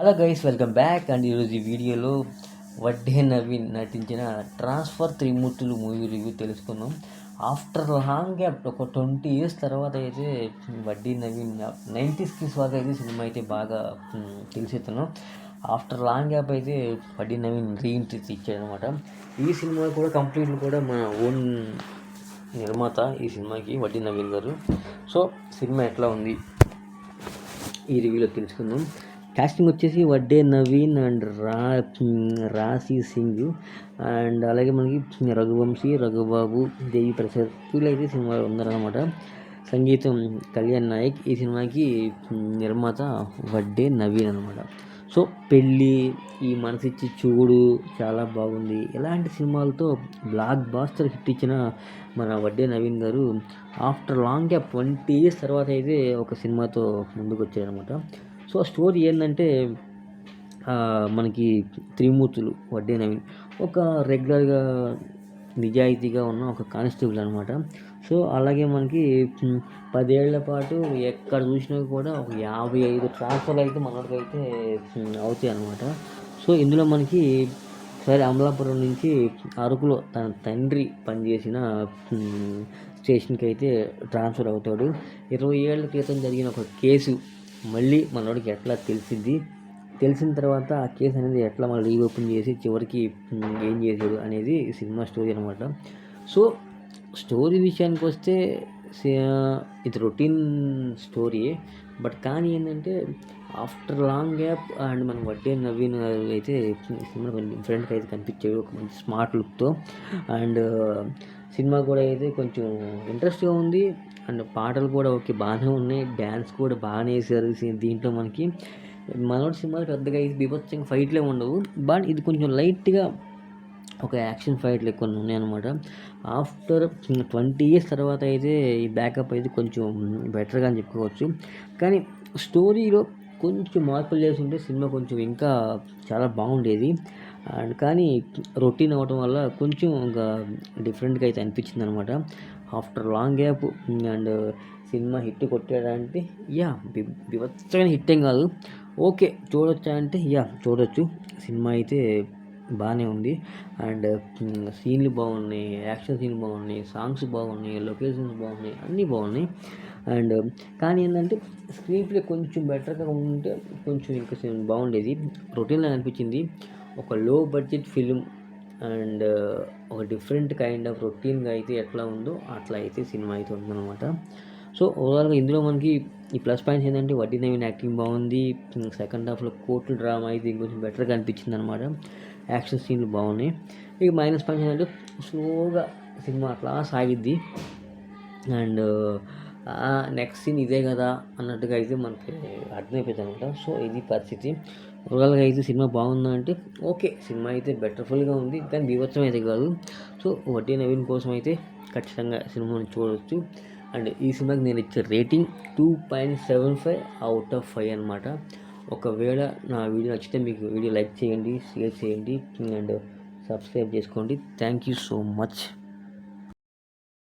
Hello guys, welcome back. And ఈరోజు ఈ వీడియోలో వడ్డే నవీన్ నటించిన ట్రాన్స్ఫర్ త్రిమూర్తులు మూవీ రివ్యూ తెలుసుకుందాం. ఆఫ్టర్ లాంగ్ గ్యాప్ ఒక 20 years తర్వాత అయితే వడ్డీ నవీన్ 90s కిడ్స్ వరకు అయితే సినిమా అయితే బాగా తెలిసేస్తున్నాం. ఆఫ్టర్ లాంగ్ గ్యాప్ అయితే వడ్డీ నవీన్ రీఎంట్రీ ఇచ్చాడనమాట. ఈ సినిమా కూడా కంప్లీట్లీ కూడా మన ఓన్ నిర్మాత ఈ సినిమాకి వడ్డీ నవీన్ గారు. సో సినిమా ఎట్లా ఉంది ఈ రివ్యూలో తెలుసుకుందాం. కాస్టింగ్ వచ్చేసి వడ్డే నవీన్ అండ్ రాశి సింగ్ అండ్ అలాగే మనకి రఘువంశీ, రఘుబాబు, దేవి ప్రసాద్ వీళ్ళైతే సినిమాలో ఉన్నారనమాట. సంగీతం కళ్యాణ్ నాయక్. ఈ సినిమాకి నిర్మాత వడ్డే నవీన్ అనమాట. సో పెళ్ళి, ఈ మనసిచ్చి చూడు చాలా బాగుంది, ఇలాంటి సినిమాలతో బ్లాక్ బాస్టర్ హిట్ ఇచ్చిన మన వడ్డే నవీన్ గారు ఆఫ్టర్ లాంగ్ గ్యాప్ 20 years తర్వాత అయితే ఒక సినిమాతో ముందుకు వచ్చారనమాట. సో స్టోరీ ఏంటంటే మనకి త్రిమూర్తులు వడ్డే నవీన్ ఒక రెగ్యులర్గా నిజాయితీగా ఉన్న ఒక కానిస్టేబుల్ అనమాట. సో అలాగే మనకి 10 ఏళ్ల పాటు ఎక్కడ చూసినా కూడా ఒక 55 ట్రాన్స్ఫర్లు అయితే మనకి అయితే అవుతాయి అనమాట. సో ఇందులో మనకి సరే అమలాపురం నుంచి అరకులో తన తండ్రి పనిచేసిన స్టేషన్కి అయితే ట్రాన్స్ఫర్ అవుతాడు. 20 ఏళ్ల క్రితం జరిగిన ఒక కేసు మళ్ళీ మనోడికి ఎట్లా తెలిసిన తర్వాత ఆ కేసు అనేది ఎట్లా మళ్ళీ రీఓపెన్ చేసి చివరికి ఏం చేశాడు అనేది సినిమా స్టోరీ అనమాట. సో స్టోరీ విషయానికి వస్తే ఇది రొటీన్ స్టోరీ. బట్ కానీ ఏంటంటే ఆఫ్టర్ లాంగ్ గ్యాప్ అండ్ మన వడ్డే నవీన్ అయితే సినిమా కొంచెం డిఫరెంట్గా అయితే కనిపించాడు, ఒక మంచి స్మార్ట్ లుక్తో. అండ్ సినిమా కూడా అయితే కొంచెం ఇంట్రెస్ట్గా ఉంది. అండ్ పాటలు కూడా ఓకే బాగానే ఉన్నాయి, డ్యాన్స్ కూడా బాగానే వేసారు. దీంట్లో మనకి మనోడి సినిమాలు పెద్దగా ఇది బీభత్సంగా ఫైట్లే ఉండవు, బట్ ఇది కొంచెం లైట్గా ఒక యాక్షన్ ఫైట్లు ఎక్కువ ఉన్నాయన్నమాట. ఆఫ్టర్ 20 years తర్వాత అయితే ఈ బ్యాకప్ అయితే కొంచెం బెటర్గా అని చెప్పుకోవచ్చు. కానీ స్టోరీలో కొంచెం మార్పులు చేసి ఉంటే సినిమా కొంచెం ఇంకా చాలా బాగుండేది. అండ్ కానీ రొటీన్ అవ్వటం వల్ల కొంచెం ఇంకా డిఫరెంట్గా అయితే అనిపించింది అనమాట. After long gap and cinema hit కొట్టాడంటే బీభత్సమైన హిట్ ఏం కాదు, ఓకే చూడొచ్చా అంటే చూడొచ్చు. సినిమా అయితే బాగానే ఉంది. అండ్ సీన్లు బాగున్నాయి, యాక్షన్ సీన్లు బాగున్నాయి, సాంగ్స్ బాగున్నాయి, లొకేషన్స్ బాగున్నాయి, అన్నీ బాగున్నాయి. అండ్ కానీ ఏంటంటే స్క్రీన్ ప్లే కొంచెం బెటర్గా ఉంటే కొంచెం ఇంకా బాగుండేది. రొటీన్లో అనిపించింది. ఒక లో బడ్జెట్ ఫిలిం అండ్ ఒక డిఫరెంట్ కైండ్ ఆఫ్ రొటీన్గా అయితే ఎట్లా ఉందో అట్లా అయితే సినిమా అయితే ఉందన్నమాట. సో ఓవరాల్గా ఇందులో మనకి ఈ ప్లస్ పాయింట్స్ ఏంటంటే వడ్డీ నవీన్ యాక్టింగ్ బాగుంది. సెకండ్ హాఫ్లో కోర్టు డ్రామా అయితే ఇంకొంచెం బెటర్గా అనిపించింది అనమాట. యాక్షన్ సీన్లు బాగున్నాయి. ఇక మైనస్ పాయింట్స్ ఏంటంటే స్లోగా సినిమా అట్లా సాగిద్ది. అండ్ నెక్స్ట్ సీన్ ఇదే కదా అన్నట్టుగా అయితే మనకి అర్థమైపోతుంది అనమాట. సో ఇది పరిస్థితి. ఓవరాల్గా అయితే సినిమా బాగుందా అంటే ఓకే, సినిమా అయితే బెటర్ఫుల్గా ఉంది, కానీ బీభత్సం అయితే కాదు. సో వడ్డీ నవీన్ కోసం అయితే ఖచ్చితంగా సినిమాని చూడవచ్చు. అండ్ ఈ సినిమాకి నేను ఇచ్చే రేటింగ్ 2.75/5 అనమాట. ఒకవేళ నా వీడియో నచ్చితే మీకు వీడియో లైక్ చేయండి, షేర్ చేయండి అండ్ సబ్స్క్రైబ్ చేసుకోండి. Thank you so much.